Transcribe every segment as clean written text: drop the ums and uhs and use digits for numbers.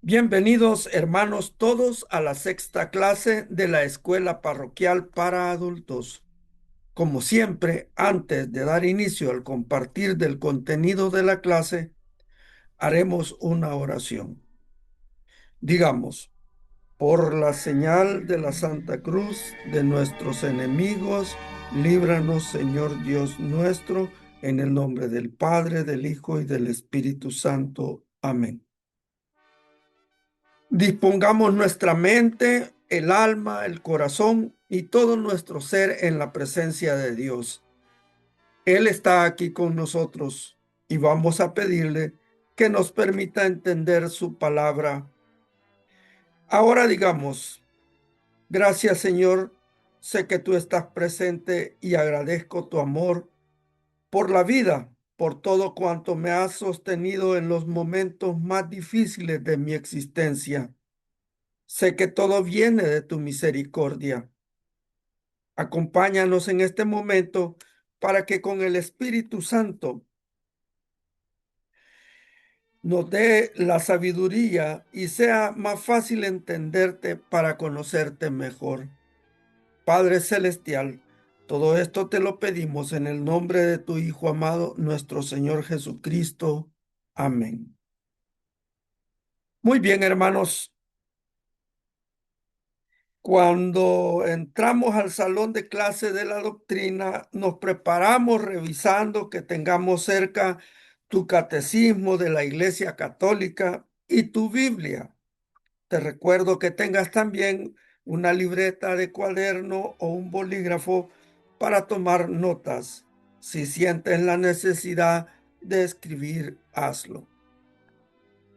Bienvenidos, hermanos, todos a la sexta clase de la Escuela Parroquial para Adultos. Como siempre, antes de dar inicio al compartir del contenido de la clase, haremos una oración. Digamos, por la señal de la Santa Cruz de nuestros enemigos, líbranos, Señor Dios nuestro, en el nombre del Padre, del Hijo y del Espíritu Santo. Amén. Dispongamos nuestra mente, el alma, el corazón y todo nuestro ser en la presencia de Dios. Él está aquí con nosotros y vamos a pedirle que nos permita entender su palabra. Ahora digamos, gracias Señor, sé que tú estás presente y agradezco tu amor por la vida, por todo cuanto me has sostenido en los momentos más difíciles de mi existencia. Sé que todo viene de tu misericordia. Acompáñanos en este momento para que con el Espíritu Santo nos dé la sabiduría y sea más fácil entenderte para conocerte mejor. Padre Celestial, todo esto te lo pedimos en el nombre de tu Hijo amado, nuestro Señor Jesucristo. Amén. Muy bien, hermanos. Cuando entramos al salón de clase de la doctrina, nos preparamos revisando que tengamos cerca tu catecismo de la Iglesia Católica y tu Biblia. Te recuerdo que tengas también una libreta de cuaderno o un bolígrafo para tomar notas. Si sientes la necesidad de escribir, hazlo.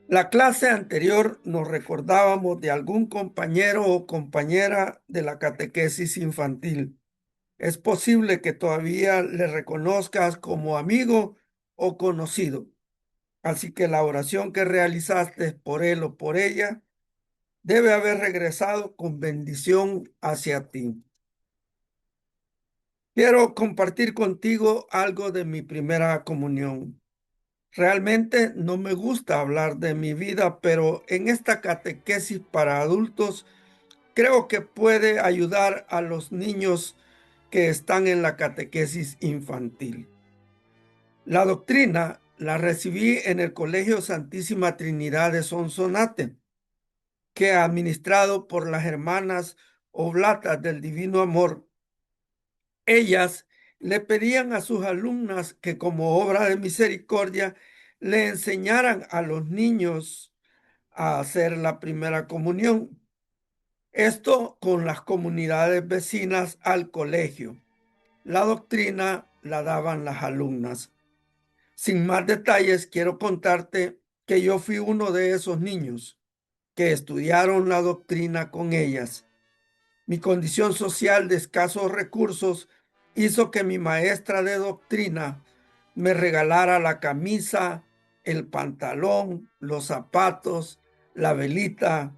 La clase anterior nos recordábamos de algún compañero o compañera de la catequesis infantil. Es posible que todavía le reconozcas como amigo o conocido. Así que la oración que realizaste por él o por ella debe haber regresado con bendición hacia ti. Quiero compartir contigo algo de mi primera comunión. Realmente no me gusta hablar de mi vida, pero en esta catequesis para adultos creo que puede ayudar a los niños que están en la catequesis infantil. La doctrina la recibí en el Colegio Santísima Trinidad de Sonsonate, que administrado por las hermanas Oblatas del Divino Amor. Ellas le pedían a sus alumnas que como obra de misericordia le enseñaran a los niños a hacer la primera comunión. Esto con las comunidades vecinas al colegio. La doctrina la daban las alumnas. Sin más detalles, quiero contarte que yo fui uno de esos niños que estudiaron la doctrina con ellas. Mi condición social de escasos recursos hizo que mi maestra de doctrina me regalara la camisa, el pantalón, los zapatos, la velita.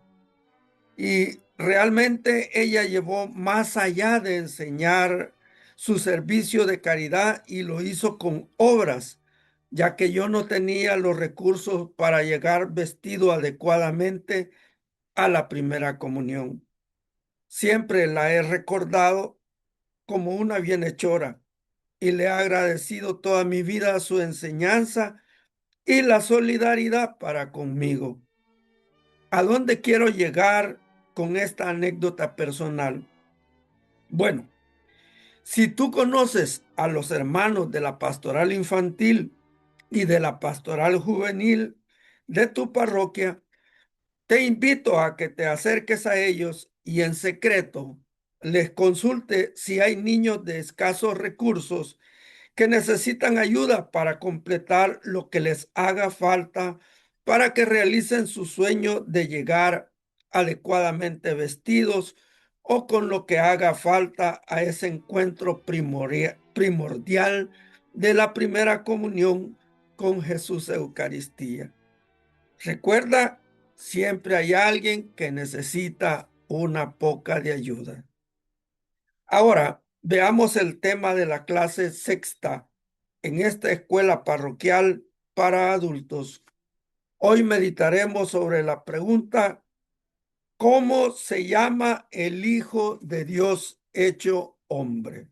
Y realmente ella llevó más allá de enseñar su servicio de caridad y lo hizo con obras, ya que yo no tenía los recursos para llegar vestido adecuadamente a la primera comunión. Siempre la he recordado como una bienhechora y le he agradecido toda mi vida su enseñanza y la solidaridad para conmigo. ¿A dónde quiero llegar con esta anécdota personal? Bueno, si tú conoces a los hermanos de la pastoral infantil y de la pastoral juvenil de tu parroquia, te invito a que te acerques a ellos y en secreto les consulte si hay niños de escasos recursos que necesitan ayuda para completar lo que les haga falta para que realicen su sueño de llegar adecuadamente vestidos o con lo que haga falta a ese encuentro primordial de la primera comunión con Jesús Eucaristía. Recuerda, siempre hay alguien que necesita una poca de ayuda. Ahora, veamos el tema de la clase sexta en esta escuela parroquial para adultos. Hoy meditaremos sobre la pregunta: ¿cómo se llama el Hijo de Dios hecho hombre?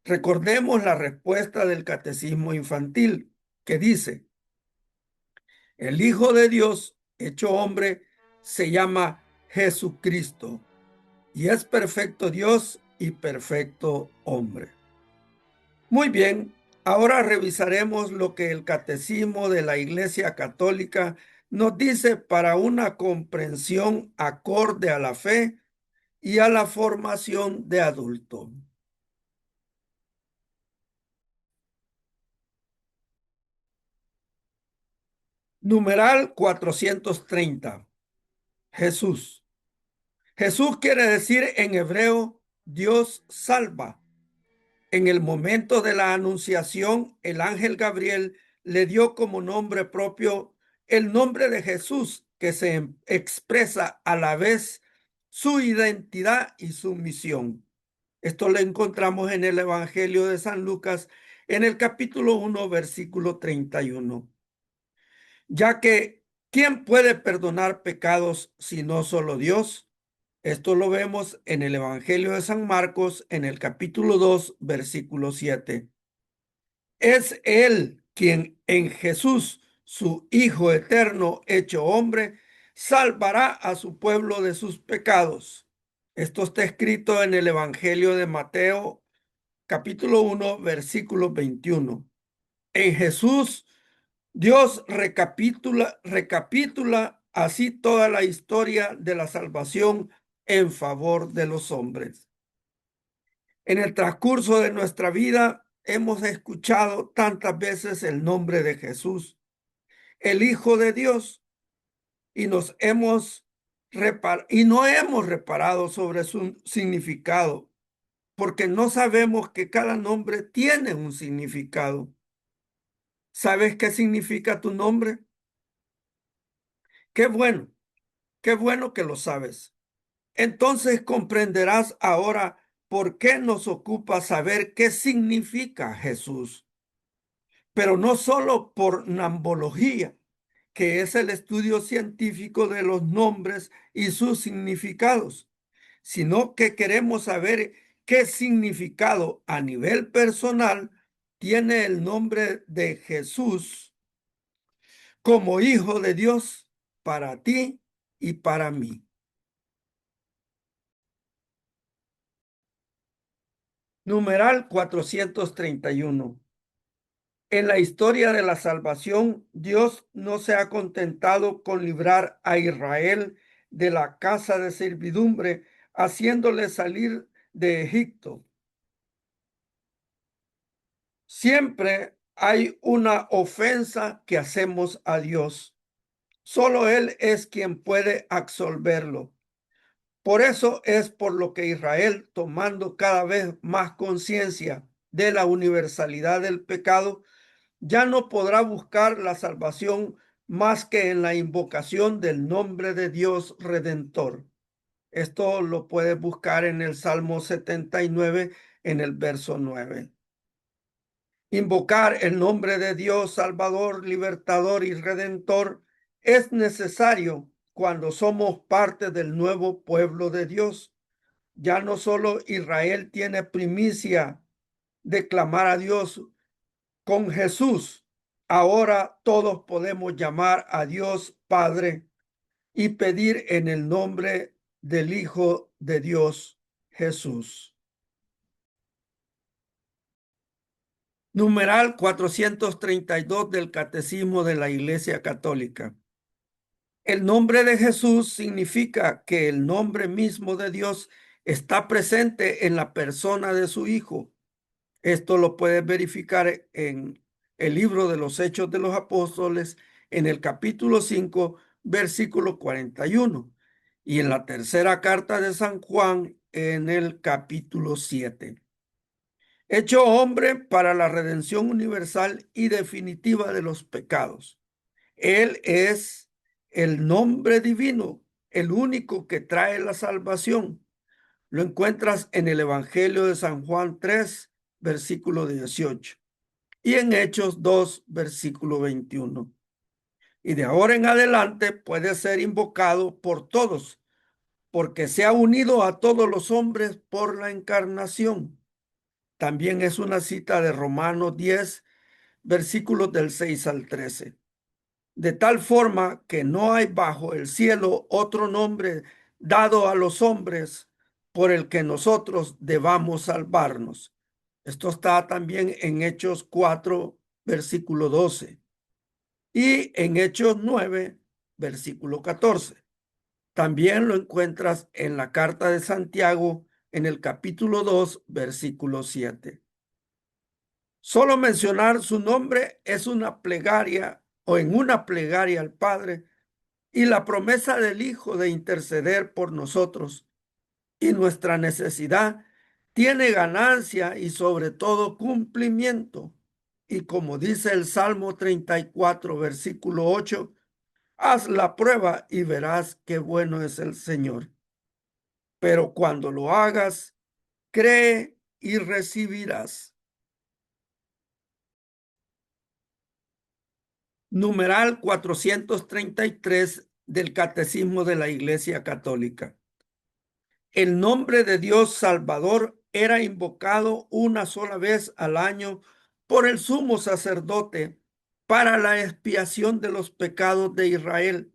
Recordemos la respuesta del Catecismo Infantil, que dice: el Hijo de Dios hecho hombre se llama Jesucristo y es perfecto Dios y perfecto hombre. Muy bien, ahora revisaremos lo que el Catecismo de la Iglesia Católica nos dice para una comprensión acorde a la fe y a la formación de adulto. Numeral 430. Jesús. Jesús quiere decir en hebreo Dios salva. En el momento de la anunciación, el ángel Gabriel le dio como nombre propio el nombre de Jesús, que se expresa a la vez su identidad y su misión. Esto lo encontramos en el Evangelio de San Lucas, en el capítulo 1, versículo 31. Ya que, ¿quién puede perdonar pecados si no solo Dios? Esto lo vemos en el Evangelio de San Marcos, en el capítulo 2, versículo 7. Es Él quien en Jesús, su Hijo eterno hecho hombre, salvará a su pueblo de sus pecados. Esto está escrito en el Evangelio de Mateo, capítulo 1, versículo 21. En Jesús, Dios recapitula así toda la historia de la salvación en favor de los hombres. En el transcurso de nuestra vida hemos escuchado tantas veces el nombre de Jesús, el Hijo de Dios, y no hemos reparado sobre su significado, porque no sabemos que cada nombre tiene un significado. ¿Sabes qué significa tu nombre? Qué bueno, qué bueno que lo sabes. Entonces comprenderás ahora por qué nos ocupa saber qué significa Jesús. Pero no solo por nambología, que es el estudio científico de los nombres y sus significados, sino que queremos saber qué significado a nivel personal tiene el nombre de Jesús como Hijo de Dios para ti y para mí. Numeral 431. En la historia de la salvación, Dios no se ha contentado con librar a Israel de la casa de servidumbre, haciéndole salir de Egipto. Siempre hay una ofensa que hacemos a Dios. Solo Él es quien puede absolverlo. Por eso es por lo que Israel, tomando cada vez más conciencia de la universalidad del pecado, ya no podrá buscar la salvación más que en la invocación del nombre de Dios Redentor. Esto lo puedes buscar en el Salmo 79, en el verso 9. Invocar el nombre de Dios Salvador, Libertador y Redentor es necesario cuando somos parte del nuevo pueblo de Dios. Ya no solo Israel tiene primicia de clamar a Dios con Jesús, ahora todos podemos llamar a Dios Padre y pedir en el nombre del Hijo de Dios, Jesús. Numeral 432 del Catecismo de la Iglesia Católica. El nombre de Jesús significa que el nombre mismo de Dios está presente en la persona de su Hijo. Esto lo puedes verificar en el libro de los Hechos de los Apóstoles, en el capítulo 5, versículo 41, y en la tercera carta de San Juan, en el capítulo 7. Hecho hombre para la redención universal y definitiva de los pecados. Él es el nombre divino, el único que trae la salvación. Lo encuentras en el Evangelio de San Juan 3, versículo 18, y en Hechos 2, versículo 21. Y de ahora en adelante puede ser invocado por todos, porque se ha unido a todos los hombres por la encarnación. También es una cita de Romanos 10, versículos del 6 al 13. De tal forma que no hay bajo el cielo otro nombre dado a los hombres por el que nosotros debamos salvarnos. Esto está también en Hechos 4, versículo 12, y en Hechos 9, versículo 14. También lo encuentras en la carta de Santiago, en el capítulo 2, versículo 7. Solo mencionar su nombre es una plegaria o en una plegaria al Padre, y la promesa del Hijo de interceder por nosotros y nuestra necesidad tiene ganancia y sobre todo cumplimiento. Y como dice el Salmo 34, versículo 8, haz la prueba y verás qué bueno es el Señor. Pero cuando lo hagas, cree y recibirás. Numeral 433 del Catecismo de la Iglesia Católica. El nombre de Dios Salvador era invocado una sola vez al año por el sumo sacerdote para la expiación de los pecados de Israel,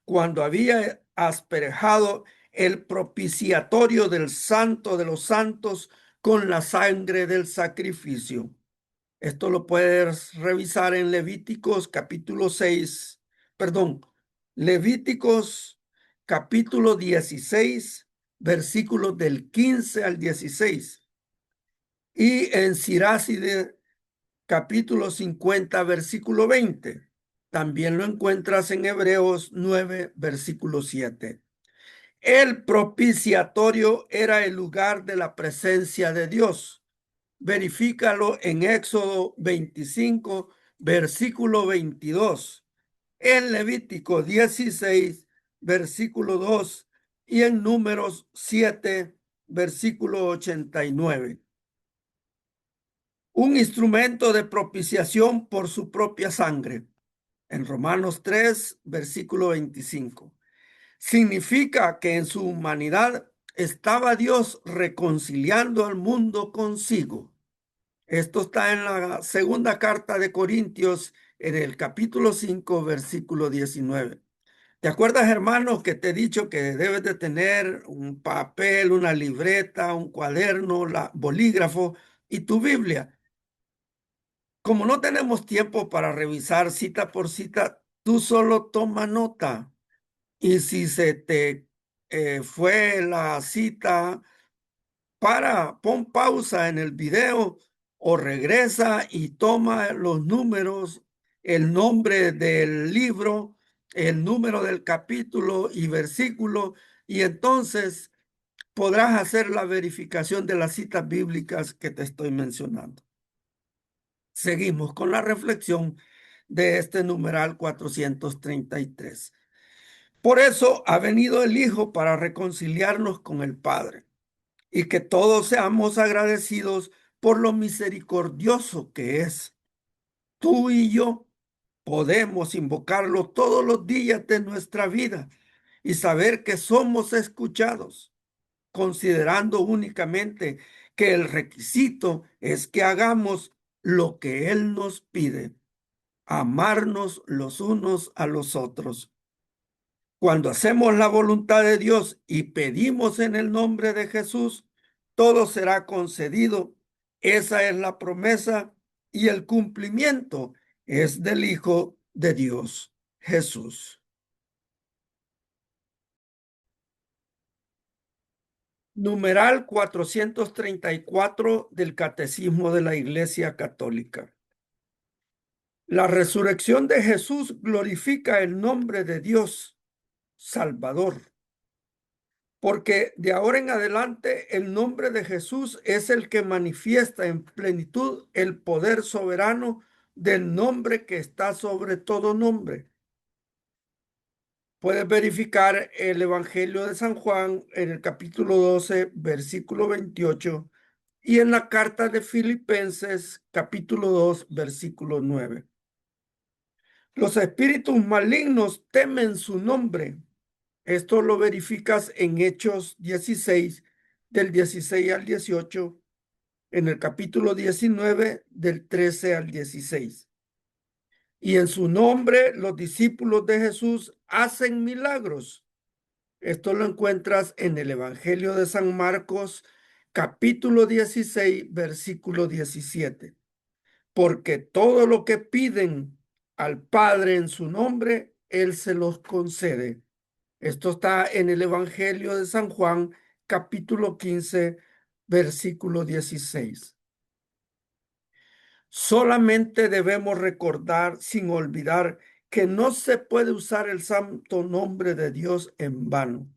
cuando había asperjado el propiciatorio del Santo de los Santos con la sangre del sacrificio. Esto lo puedes revisar en Levíticos capítulo 6, perdón, Levíticos capítulo 16, versículos del 15 al 16, y en Siráside capítulo 50, versículo 20. También lo encuentras en Hebreos 9, versículo 7. El propiciatorio era el lugar de la presencia de Dios. Verifícalo en Éxodo 25, versículo 22, en Levítico 16, versículo 2, y en Números 7, versículo 89. Un instrumento de propiciación por su propia sangre, en Romanos 3, versículo 25. Significa que en su humanidad estaba Dios reconciliando al mundo consigo. Esto está en la segunda carta de Corintios, en el capítulo 5, versículo 19. ¿Te acuerdas, hermano, que te he dicho que debes de tener un papel, una libreta, un cuaderno, bolígrafo y tu Biblia? Como no tenemos tiempo para revisar cita por cita, tú solo toma nota. Y si se te fue la cita, pon pausa en el video o regresa y toma los números, el nombre del libro, el número del capítulo y versículo, y entonces podrás hacer la verificación de las citas bíblicas que te estoy mencionando. Seguimos con la reflexión de este numeral 433. Por eso ha venido el Hijo para reconciliarnos con el Padre y que todos seamos agradecidos por lo misericordioso que es. Tú y yo podemos invocarlo todos los días de nuestra vida y saber que somos escuchados, considerando únicamente que el requisito es que hagamos lo que Él nos pide, amarnos los unos a los otros. Cuando hacemos la voluntad de Dios y pedimos en el nombre de Jesús, todo será concedido. Esa es la promesa y el cumplimiento es del Hijo de Dios, Jesús. Numeral 434 del Catecismo de la Iglesia Católica. La resurrección de Jesús glorifica el nombre de Dios, Salvador, porque de ahora en adelante el nombre de Jesús es el que manifiesta en plenitud el poder soberano del nombre que está sobre todo nombre. Puedes verificar el Evangelio de San Juan en el capítulo 12, versículo 28, y en la carta de Filipenses, capítulo 2, versículo 9. Los espíritus malignos temen su nombre. Esto lo verificas en Hechos 16, del 16 al 18, en el capítulo 19, del 13 al 16. Y en su nombre los discípulos de Jesús hacen milagros. Esto lo encuentras en el Evangelio de San Marcos, capítulo 16, versículo 17. Porque todo lo que piden al Padre en su nombre, Él se los concede. Esto está en el Evangelio de San Juan, capítulo 15, versículo 16. Solamente debemos recordar sin olvidar que no se puede usar el santo nombre de Dios en vano.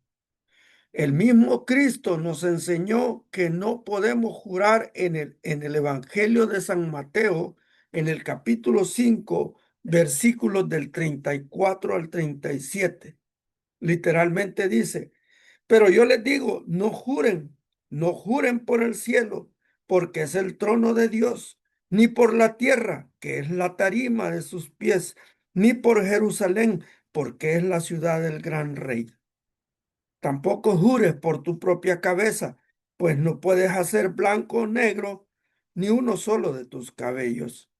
El mismo Cristo nos enseñó que no podemos jurar en el Evangelio de San Mateo, en el capítulo 5, versículos del 34 al 37. Literalmente dice: pero yo les digo, no juren, no juren por el cielo, porque es el trono de Dios, ni por la tierra, que es la tarima de sus pies, ni por Jerusalén, porque es la ciudad del gran rey. Tampoco jures por tu propia cabeza, pues no puedes hacer blanco o negro ni uno solo de tus cabellos.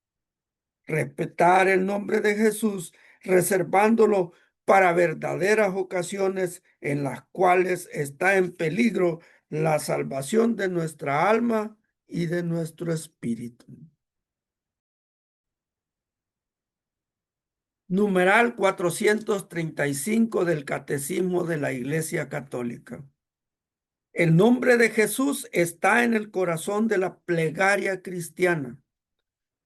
Respetar el nombre de Jesús, reservándolo para verdaderas ocasiones en las cuales está en peligro la salvación de nuestra alma y de nuestro espíritu. Numeral 435 del Catecismo de la Iglesia Católica. El nombre de Jesús está en el corazón de la plegaria cristiana.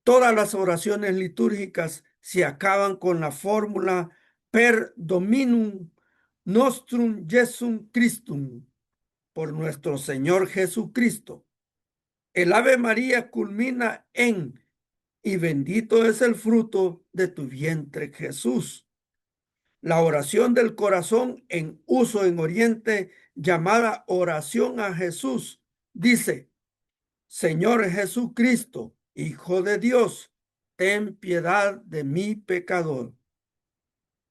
Todas las oraciones litúrgicas se acaban con la fórmula per Dominum nostrum Jesum Christum, por nuestro Señor Jesucristo. El Ave María culmina en y bendito es el fruto de tu vientre, Jesús. La oración del corazón en uso en Oriente, llamada oración a Jesús, dice: Señor Jesucristo, Hijo de Dios, ten piedad de mi pecador.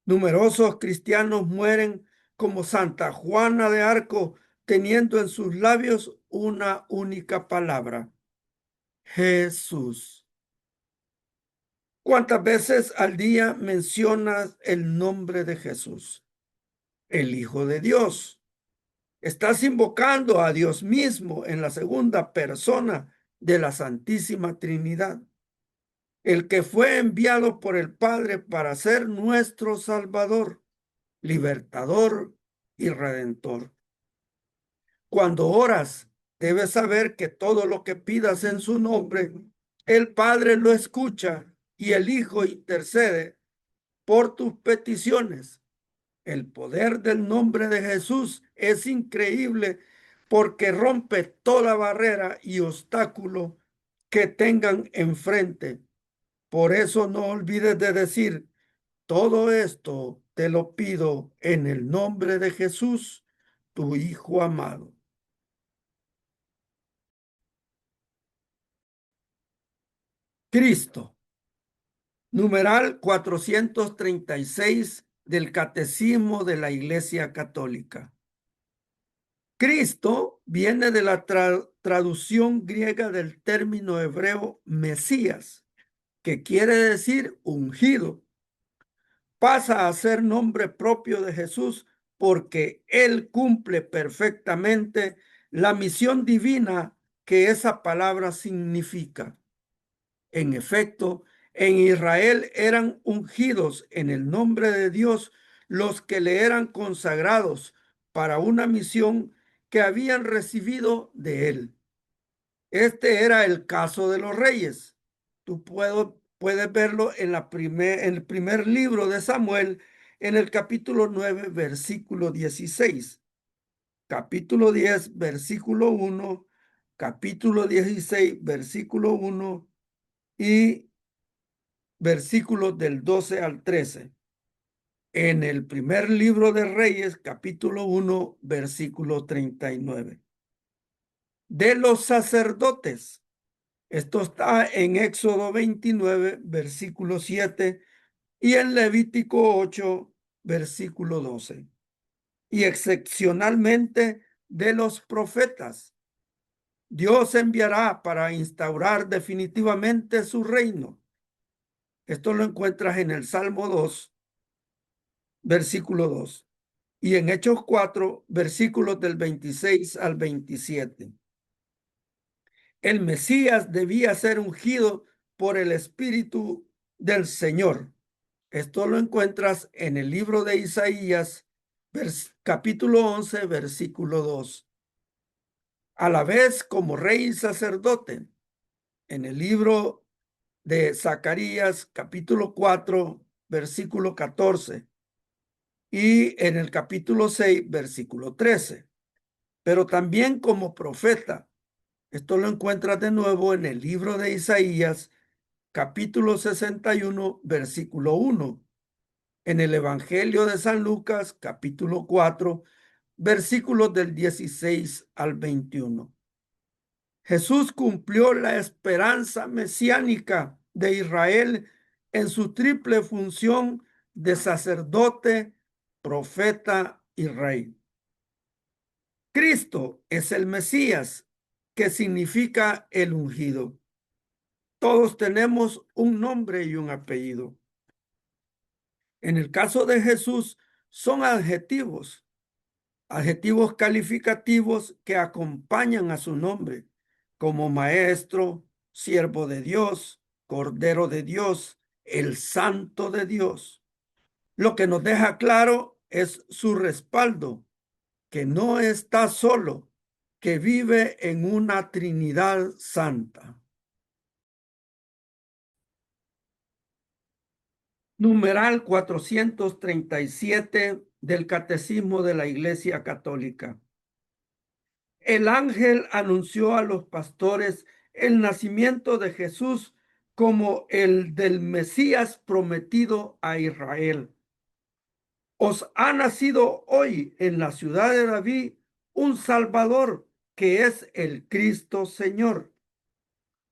Numerosos cristianos mueren como Santa Juana de Arco, teniendo en sus labios una única palabra: Jesús. ¿Cuántas veces al día mencionas el nombre de Jesús, el Hijo de Dios? Estás invocando a Dios mismo en la segunda persona de la Santísima Trinidad, el que fue enviado por el Padre para ser nuestro Salvador, libertador y redentor. Cuando oras, debes saber que todo lo que pidas en su nombre, el Padre lo escucha y el Hijo intercede por tus peticiones. El poder del nombre de Jesús es increíble porque rompe toda barrera y obstáculo que tengan enfrente. Por eso no olvides de decir, todo esto te lo pido en el nombre de Jesús, tu Hijo amado. Cristo, numeral 436 del Catecismo de la Iglesia Católica. Cristo viene de la traducción griega del término hebreo Mesías, que quiere decir ungido. Pasa a ser nombre propio de Jesús porque Él cumple perfectamente la misión divina que esa palabra significa. En efecto, en Israel eran ungidos en el nombre de Dios los que le eran consagrados para una misión que habían recibido de Él. Este era el caso de los reyes. Puedes verlo en en el primer libro de Samuel, en el capítulo 9, versículo 16, capítulo 10, versículo 1, capítulo 16, versículo 1 y versículos del 12 al 13. En el primer libro de Reyes, capítulo 1, versículo 39. De los sacerdotes. Esto está en Éxodo 29, versículo 7 y en Levítico 8, versículo 12. Y excepcionalmente de los profetas. Dios enviará para instaurar definitivamente su reino. Esto lo encuentras en el Salmo 2, versículo 2. Y en Hechos 4, versículos del 26 al 27. El Mesías debía ser ungido por el Espíritu del Señor. Esto lo encuentras en el libro de Isaías, capítulo 11, versículo 2. A la vez como rey y sacerdote, en el libro de Zacarías, capítulo 4, versículo 14, y en el capítulo 6, versículo 13. Pero también como profeta. Esto lo encuentras de nuevo en el libro de Isaías, capítulo 61, versículo 1. En el Evangelio de San Lucas, capítulo 4, versículos del 16 al 21. Jesús cumplió la esperanza mesiánica de Israel en su triple función de sacerdote, profeta y rey. Cristo es el Mesías, que significa el ungido. Todos tenemos un nombre y un apellido. En el caso de Jesús, son adjetivos calificativos que acompañan a su nombre, como Maestro, Siervo de Dios, Cordero de Dios, el Santo de Dios. Lo que nos deja claro es su respaldo, que no está solo, que vive en una Trinidad santa. Numeral 437 del Catecismo de la Iglesia Católica. El ángel anunció a los pastores el nacimiento de Jesús como el del Mesías prometido a Israel. Os ha nacido hoy en la ciudad de David un Salvador, que es el Cristo Señor.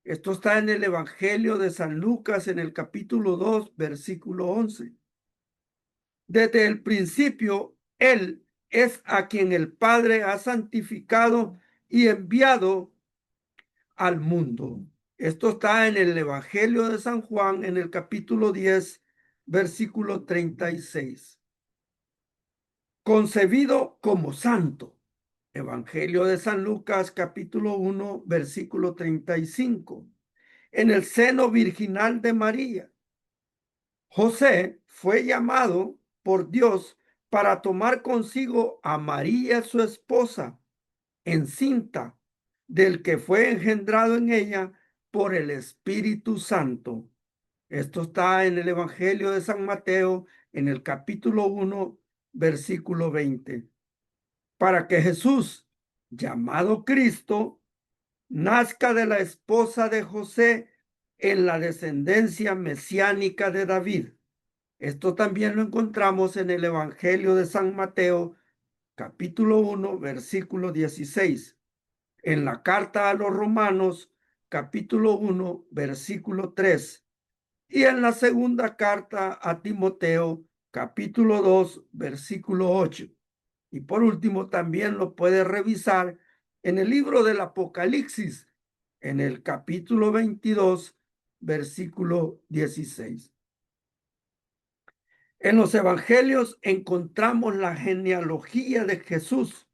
Esto está en el Evangelio de San Lucas, en el capítulo 2, versículo 11. Desde el principio, Él es a quien el Padre ha santificado y enviado al mundo. Esto está en el Evangelio de San Juan, en el capítulo 10, versículo 36. Concebido como santo. Evangelio de San Lucas, capítulo 1, versículo 35. En el seno virginal de María. José fue llamado por Dios para tomar consigo a María, su esposa, encinta, del que fue engendrado en ella por el Espíritu Santo. Esto está en el Evangelio de San Mateo, en el capítulo 1, versículo 20. Para que Jesús llamado Cristo, nazca de la esposa de José en la descendencia mesiánica de David. Esto también lo encontramos en el Evangelio de San Mateo, capítulo 1, versículo 16. En la carta a los Romanos, capítulo 1, versículo 3. Y en la segunda carta a Timoteo, capítulo 2, versículo 8. Y por último, también lo puede revisar en el libro del Apocalipsis, en el capítulo 22, versículo 16. En los evangelios encontramos la genealogía de Jesús.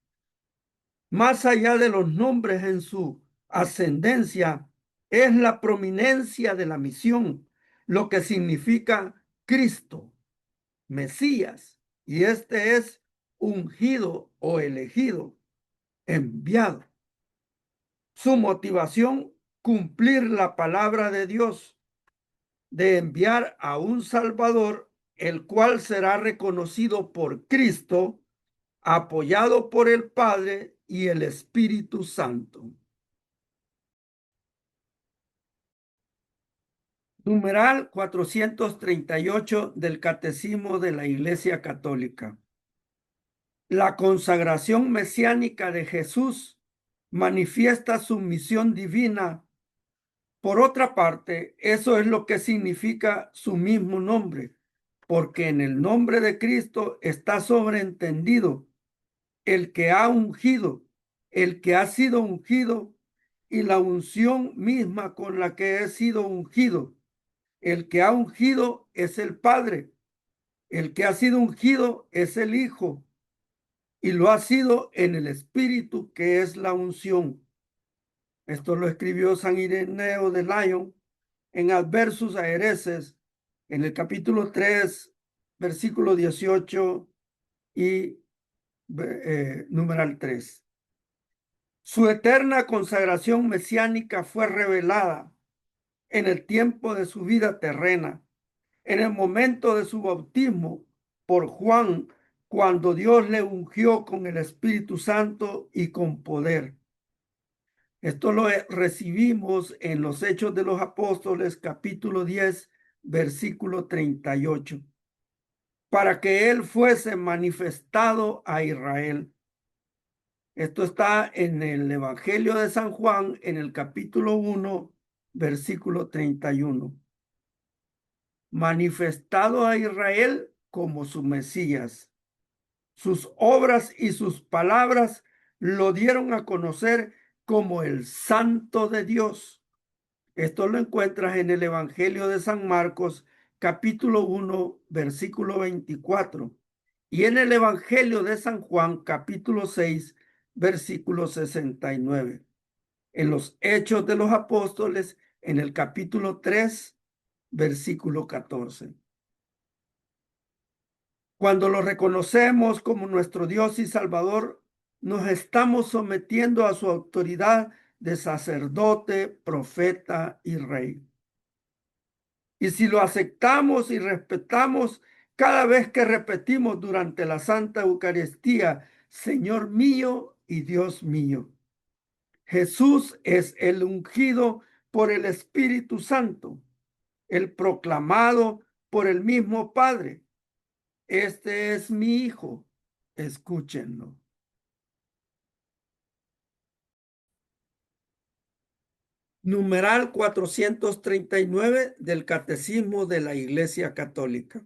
Más allá de los nombres en su ascendencia, es la prominencia de la misión, lo que significa Cristo, Mesías, y este es ungido o elegido, enviado. Su motivación, cumplir la palabra de Dios, de enviar a un Salvador, el cual será reconocido por Cristo, apoyado por el Padre y el Espíritu Santo. Numeral 438 del Catecismo de la Iglesia Católica. La consagración mesiánica de Jesús manifiesta su misión divina. Por otra parte, eso es lo que significa su mismo nombre, porque en el nombre de Cristo está sobreentendido el que ha ungido, el que ha sido ungido y la unción misma con la que he sido ungido. El que ha ungido es el Padre, el que ha sido ungido es el Hijo y lo ha sido en el Espíritu que es la unción. Esto lo escribió San Ireneo de Lyon en Adversus a Hereses, en el capítulo 3, versículo 18 y numeral 3. Su eterna consagración mesiánica fue revelada en el tiempo de su vida terrena, en el momento de su bautismo por Juan, cuando Dios le ungió con el Espíritu Santo y con poder. Esto lo recibimos en los Hechos de los Apóstoles, capítulo 10, versículo 38, para que Él fuese manifestado a Israel. Esto está en el Evangelio de San Juan, en el capítulo 1, versículo 31. Manifestado a Israel como su Mesías. Sus obras y sus palabras lo dieron a conocer como el Santo de Dios. Esto lo encuentras en el Evangelio de San Marcos, capítulo 1, versículo 24, y en el Evangelio de San Juan, capítulo 6, versículo 69. En los Hechos de los Apóstoles, en el capítulo 3, versículo 14. Cuando lo reconocemos como nuestro Dios y Salvador, nos estamos sometiendo a su autoridad de sacerdote, profeta y rey. Y si lo aceptamos y respetamos cada vez que repetimos durante la Santa Eucaristía, Señor mío y Dios mío. Jesús es el ungido por el Espíritu Santo, el proclamado por el mismo Padre. Este es mi Hijo, escúchenlo. Numeral 439 del Catecismo de la Iglesia Católica.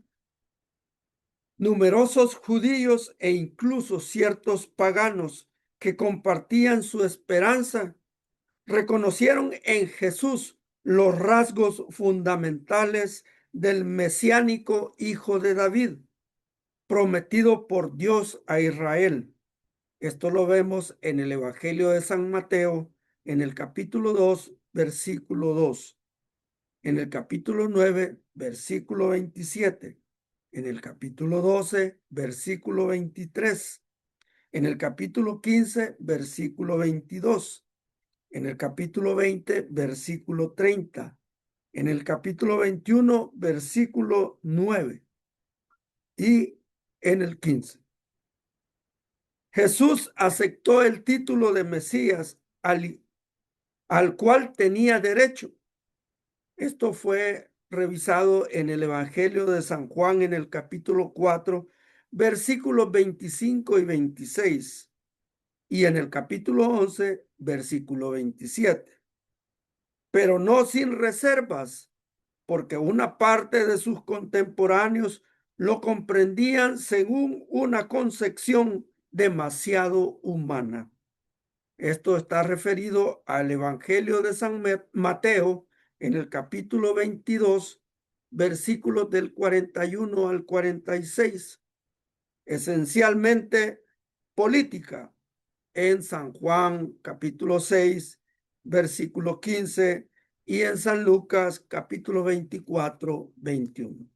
Numerosos judíos e incluso ciertos paganos que compartían su esperanza reconocieron en Jesús los rasgos fundamentales del mesiánico hijo de David, prometido por Dios a Israel. Esto lo vemos en el Evangelio de San Mateo, en el capítulo 2, versículo 2, en el capítulo 9, versículo 27, en el capítulo 12, versículo 23, en el capítulo 15, versículo 22, en el capítulo 20, versículo 30, en el capítulo 21, versículo 9 y en el 15. Jesús aceptó el título de Mesías al cual tenía derecho. Esto fue revisado en el Evangelio de San Juan en el capítulo 4, versículos 25 y 26, y en el capítulo 11, versículo 27. Pero no sin reservas, porque una parte de sus contemporáneos lo comprendían según una concepción demasiado humana. Esto está referido al Evangelio de San Mateo en el capítulo 22, versículos del 41 al 46, esencialmente política, en San Juan capítulo 6, versículo 15, y en San Lucas capítulo 24, 21.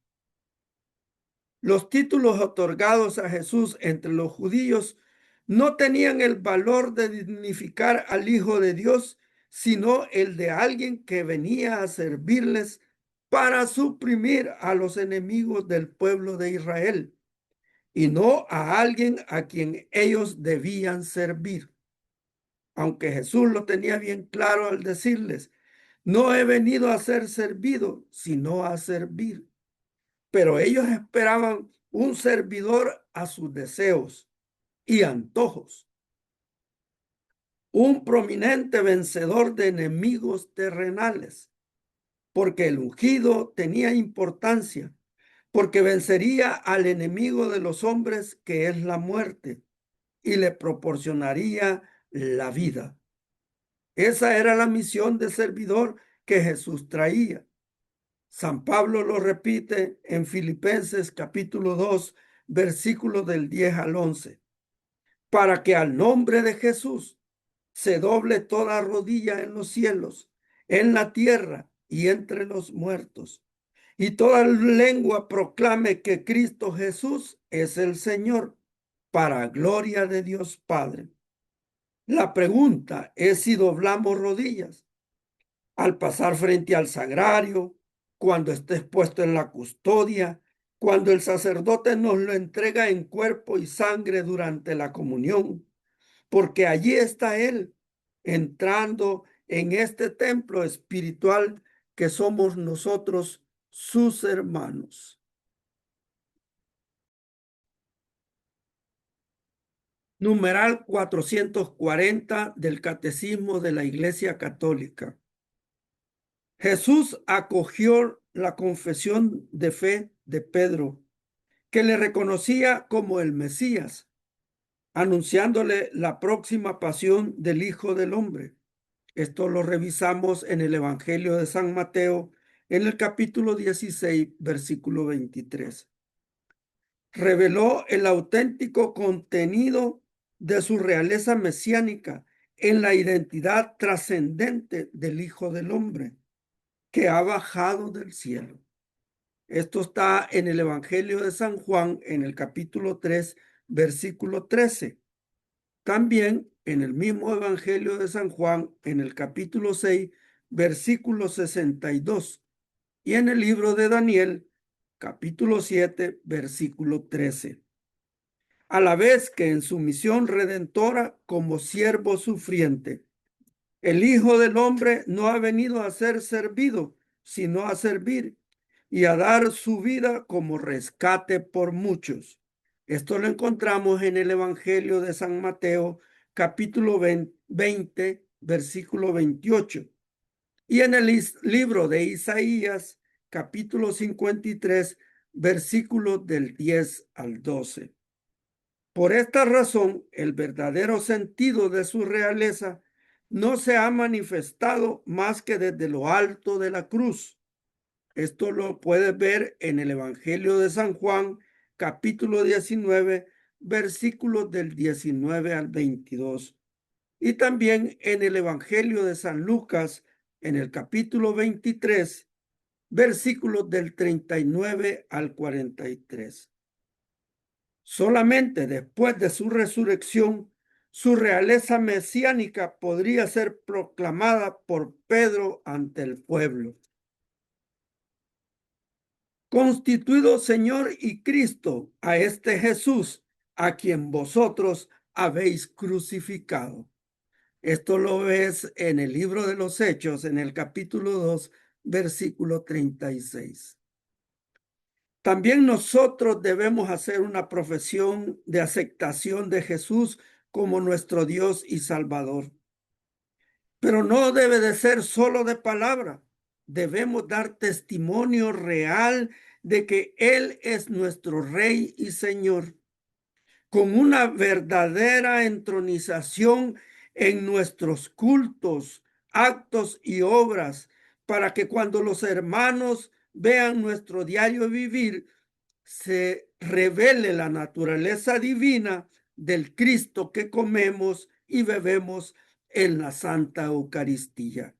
Los títulos otorgados a Jesús entre los judíos no tenían el valor de dignificar al Hijo de Dios, sino el de alguien que venía a servirles para suprimir a los enemigos del pueblo de Israel, y no a alguien a quien ellos debían servir. Aunque Jesús lo tenía bien claro al decirles, no he venido a ser servido, sino a servir. Pero ellos esperaban un servidor a sus deseos y antojos, un prominente vencedor de enemigos terrenales, porque el ungido tenía importancia, porque vencería al enemigo de los hombres, que es la muerte, y le proporcionaría la vida. Esa era la misión de servidor que Jesús traía. San Pablo lo repite en Filipenses capítulo 2, versículos del 10 al 11, para que al nombre de Jesús se doble toda rodilla en los cielos, en la tierra y entre los muertos, y toda lengua proclame que Cristo Jesús es el Señor, para gloria de Dios Padre. La pregunta es si doblamos rodillas al pasar frente al sagrario, cuando estés puesto en la custodia, cuando el sacerdote nos lo entrega en cuerpo y sangre durante la comunión, porque allí está Él entrando en este templo espiritual que somos nosotros, sus hermanos. Numeral 440 del Catecismo de la Iglesia Católica. Jesús acogió la confesión de fe de Pedro, que le reconocía como el Mesías, anunciándole la próxima pasión del Hijo del Hombre. Esto lo revisamos en el Evangelio de San Mateo, en el capítulo 16, versículo 23. Reveló el auténtico contenido de su realeza mesiánica en la identidad trascendente del Hijo del Hombre, que ha bajado del cielo. Esto está en el Evangelio de San Juan, en el capítulo 3, versículo 13. También en el mismo Evangelio de San Juan, en el capítulo 6, versículo 62. Y en el libro de Daniel, capítulo 7, versículo 13. A la vez que en su misión redentora como siervo sufriente, el Hijo del Hombre no ha venido a ser servido, sino a servir y a dar su vida como rescate por muchos. Esto lo encontramos en el Evangelio de San Mateo, capítulo 20, versículo 28, y en el libro de Isaías, capítulo 53, versículos del 10 al 12. Por esta razón, el verdadero sentido de su realeza no se ha manifestado más que desde lo alto de la cruz. Esto lo puedes ver en el Evangelio de San Juan, capítulo 19, versículos del 19 al 22. Y también en el Evangelio de San Lucas, en el capítulo 23, versículos del 39 al 43. Solamente después de su resurrección, su realeza mesiánica podría ser proclamada por Pedro ante el pueblo. Constituido Señor y Cristo a este Jesús, a quien vosotros habéis crucificado. Esto lo ves en el libro de los Hechos, en el capítulo 2, versículo 36. También nosotros debemos hacer una profesión de aceptación de Jesús como nuestro Dios y Salvador. Pero no debe de ser solo de palabra. Debemos dar testimonio real de que Él es nuestro Rey y Señor, con una verdadera entronización en nuestros cultos, actos y obras, para que cuando los hermanos vean nuestro diario vivir, se revele la naturaleza divina del Cristo que comemos y bebemos en la Santa Eucaristía.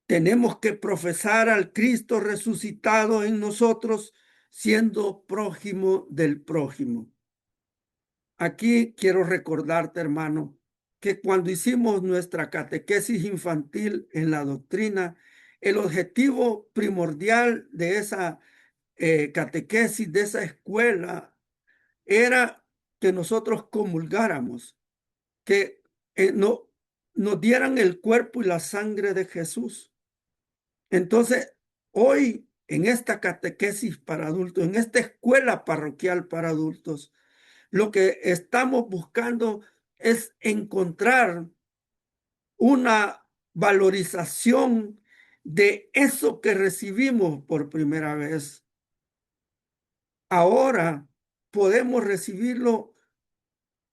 Tenemos que profesar al Cristo resucitado en nosotros, siendo prójimo del prójimo. Aquí quiero recordarte, hermano, que cuando hicimos nuestra catequesis infantil en la doctrina, el objetivo primordial de esa catequesis, de esa escuela, era que nosotros comulgáramos, que no, nos dieran el cuerpo y la sangre de Jesús. Entonces, hoy en esta catequesis para adultos, en esta escuela parroquial para adultos, lo que estamos buscando es encontrar una valorización de eso que recibimos por primera vez. Ahora podemos recibirlo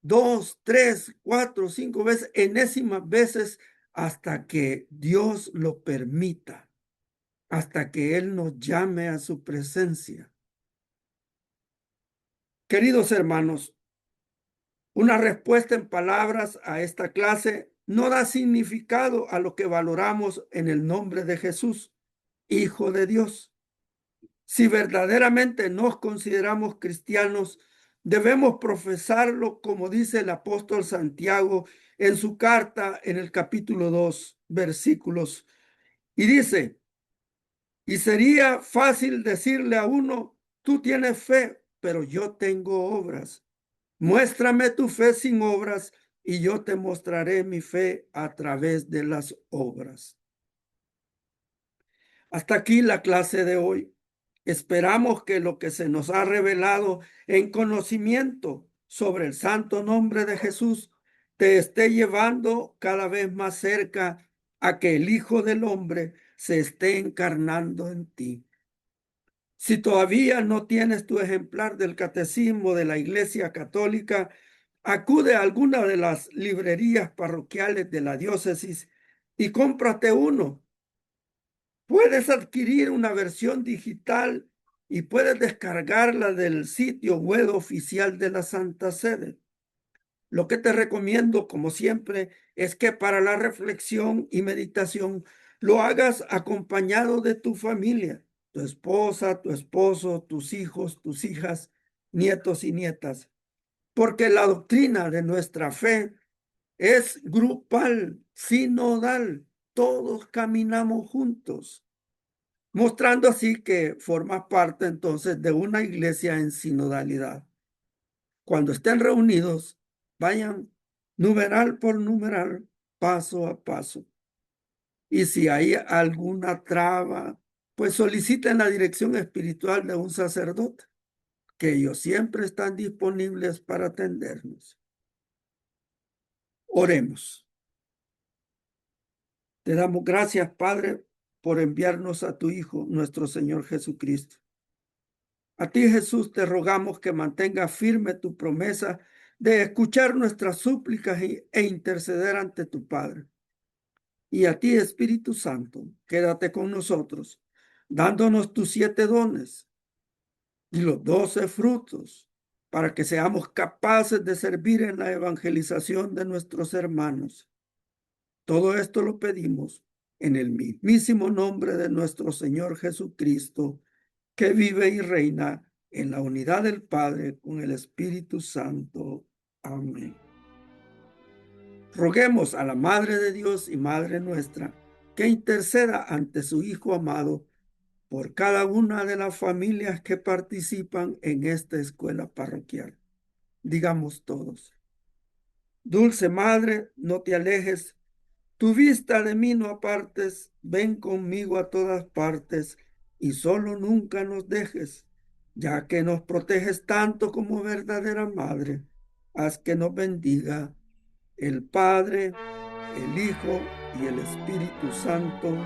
2, 3, 4, 5 veces, enésimas veces, hasta que Dios lo permita, hasta que Él nos llame a su presencia. Queridos hermanos, una respuesta en palabras a esta clase no da significado a lo que valoramos en el nombre de Jesús, Hijo de Dios. Si verdaderamente nos consideramos cristianos, debemos profesarlo como dice el apóstol Santiago en su carta en el capítulo 2, versículos. Y dice, y sería fácil decirle a uno, tú tienes fe, pero yo tengo obras. Muéstrame tu fe sin obras y yo te mostraré mi fe a través de las obras. Hasta aquí la clase de hoy. Esperamos que lo que se nos ha revelado en conocimiento sobre el santo nombre de Jesús te esté llevando cada vez más cerca a que el Hijo del Hombre se esté encarnando en ti. Si todavía no tienes tu ejemplar del Catecismo de la Iglesia Católica, acude a alguna de las librerías parroquiales de la diócesis y cómprate uno. Puedes adquirir una versión digital y puedes descargarla del sitio web oficial de la Santa Sede. Lo que te recomiendo, como siempre, es que para la reflexión y meditación lo hagas acompañado de tu familia, tu esposa, tu esposo, tus hijos, tus hijas, nietos y nietas, porque la doctrina de nuestra fe es grupal, sinodal, todos caminamos juntos, mostrando así que formas parte entonces de una iglesia en sinodalidad. Cuando estén reunidos, vayan numeral por numeral, paso a paso. Y si hay alguna traba, pues soliciten la dirección espiritual de un sacerdote, que ellos siempre están disponibles para atendernos. Oremos. Te damos gracias, Padre, por enviarnos a tu Hijo, nuestro Señor Jesucristo. A ti, Jesús, te rogamos que mantenga firme tu promesa de escuchar nuestras súplicas e interceder ante tu Padre. Y a ti, Espíritu Santo, quédate con nosotros, dándonos tus 7 dones y los 12 frutos, para que seamos capaces de servir en la evangelización de nuestros hermanos. Todo esto lo pedimos en el mismísimo nombre de nuestro Señor Jesucristo, que vive y reina en la unidad del Padre con el Espíritu Santo. Amén. Roguemos a la Madre de Dios y Madre nuestra que interceda ante su Hijo amado por cada una de las familias que participan en esta escuela parroquial. Digamos todos. Dulce Madre, no te alejes, tu vista de mí no apartes, ven conmigo a todas partes y solo nunca nos dejes, ya que nos proteges tanto como verdadera Madre. Haz que nos bendiga el Padre, el Hijo y el Espíritu Santo.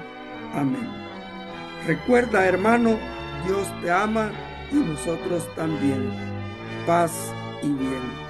Amén. Recuerda, hermano, Dios te ama y nosotros también. Paz y bien.